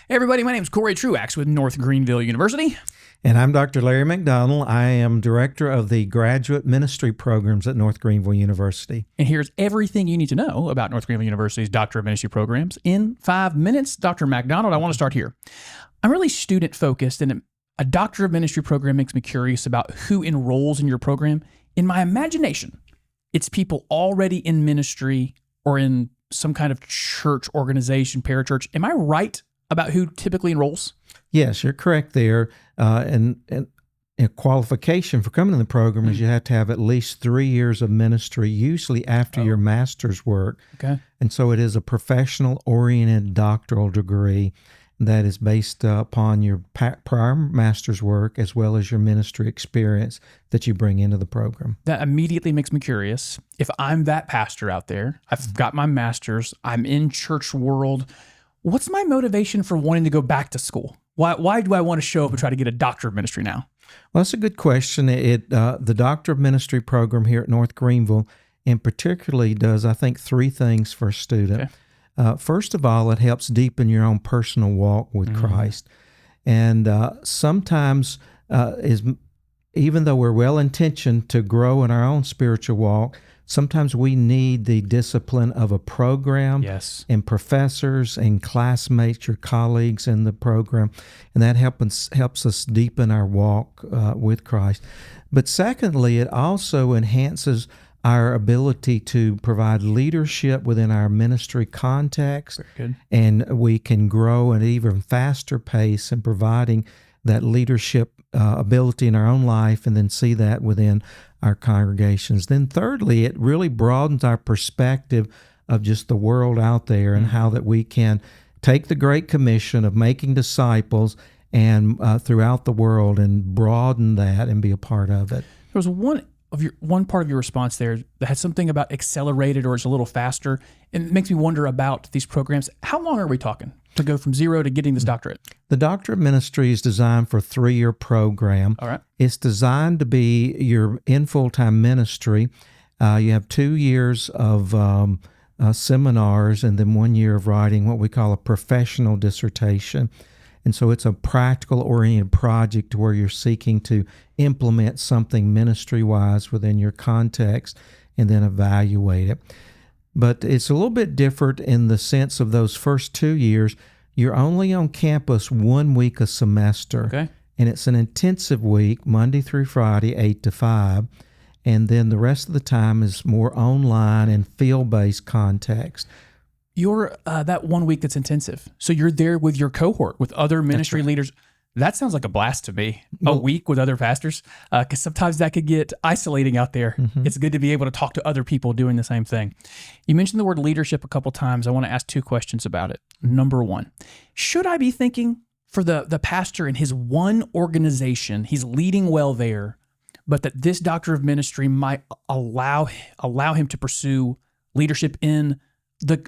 Hey everybody, my name is Corey Truax with North Greenville University. And I'm Dr. Larry McDonald. I am Director of the Graduate Ministry Programs at North Greenville University. And here's everything you need to know about North Greenville University's Doctor of Ministry programs in 5 minutes. Dr. McDonald, I want to start here. I'm really student-focused, and a Doctor of Ministry program makes me curious about who enrolls in your program. In my imagination, it's people already in ministry or in some kind of church organization, parachurch. Am I right about who typically enrolls? Yes, you're correct there. And a qualification for coming to the program is you have to have at least 3 years of ministry, usually after your master's work. Okay. And so it is a professional-oriented doctoral degree that is based upon your prior master's work as well as your ministry experience that you bring into the program. That immediately makes me curious. If I'm that pastor out there, I've got my master's, I'm in church world, what's my motivation for wanting to go back to school? Why do I want to show up and try to get a Doctor of Ministry now? Well, that's a good question. The Doctor of Ministry program here at North Greenville in particularly does, I think, 3 things for a student. Okay. First of all, it helps deepen your own personal walk with Christ. And sometimes, even though we're well-intentioned to grow in our own spiritual walk, sometimes we need the discipline of a program and professors and classmates, your colleagues in the program, and that helps us deepen our walk with Christ. But secondly, it also enhances our ability to provide leadership within our ministry context, and we can grow at an even faster pace in providing that leadership ability in our own life and then see that within our congregations. Then thirdly, it really broadens our perspective of just the world out there and how that we can take the Great Commission of making disciples and throughout the world and broaden that and be a part of it. There was one part of your response there that had something about accelerated or it's a little faster, and it makes me wonder about these programs. How long are we talking to go from zero to getting this doctorate? The Doctor of Ministry is designed for a 3-year program. All right. It's designed to be your in full-time ministry. You have 2 years of seminars and then 1 year of writing what we call a professional dissertation. And so it's a practical-oriented project where you're seeking to implement something ministry-wise within your context and then evaluate it. But it's a little bit different in the sense of those first 2 years. You're only on campus 1 week a semester. Okay. And it's an intensive week, Monday through Friday, 8 to 5. And then the rest of the time is more online and field-based context. You're that 1 week that's intensive. So you're there with your cohort, with other ministry leaders. That sounds like a blast to me. A week with other pastors, because sometimes that could get isolating out there. It's good to be able to talk to other people doing the same thing. You mentioned the word leadership a couple times. I want to ask 2 questions about it. Number 1, should I be thinking for the pastor in his one organization, he's leading well there, but that this Doctor of Ministry might allow him to pursue leadership in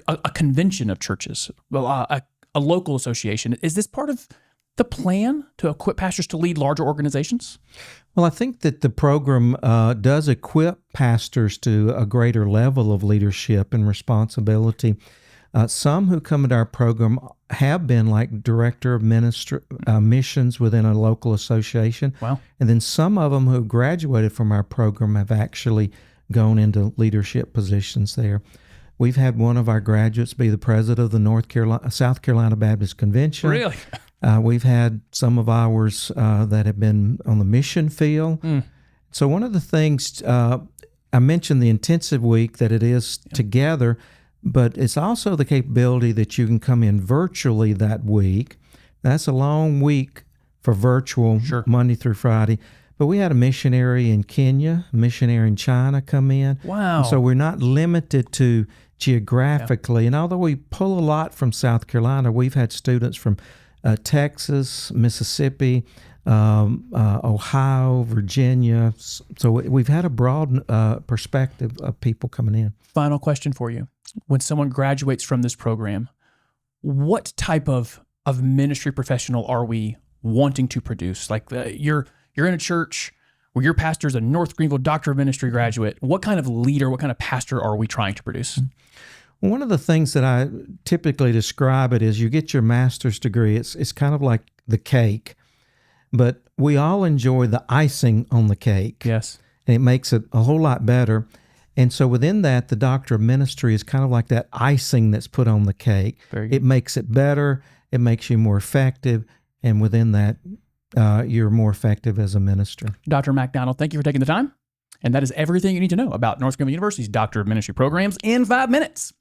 a convention of churches, a local association? Is this part of the plan to equip pastors to lead larger organizations? Well, I think that the program does equip pastors to a greater level of leadership and responsibility. Some who come into our program have been like director of missions within a local association. Wow. And then some of them who graduated from our program have actually gone into leadership positions there. We've had one of our graduates be the president of the South Carolina Baptist Convention. Really? We've had some of ours that have been on the mission field. So one of the things, I mentioned the intensive week that it is together, but it's also the capability that you can come in virtually that week. That's a long week for virtual, Monday through Friday. But we had a missionary in Kenya, a missionary in China come in. Wow. And so we're not limited to geographically. And although we pull a lot from South Carolina, we've had students from Texas, Mississippi, Ohio, Virginia. So we've had a broad perspective of people coming in. Final question for you. When someone graduates from this program, what type of ministry professional are we wanting to produce? Like you're in a church where your pastor is a North Greenville Doctor of Ministry graduate. What kind of leader, what kind of pastor are we trying to produce? One of the things that I typically describe it is you get your master's degree. It's kind of like the cake, but we all enjoy the icing on the cake. Yes. And it makes it a whole lot better. And so within that, the Doctor of Ministry is kind of like that icing that's put on the cake. Very good. It makes it better. It makes you more effective. And within that, you're more effective as a minister. Dr. McDonald, thank you for taking the time. And that is everything you need to know about North Greenville University's Doctor of Ministry programs in 5 minutes.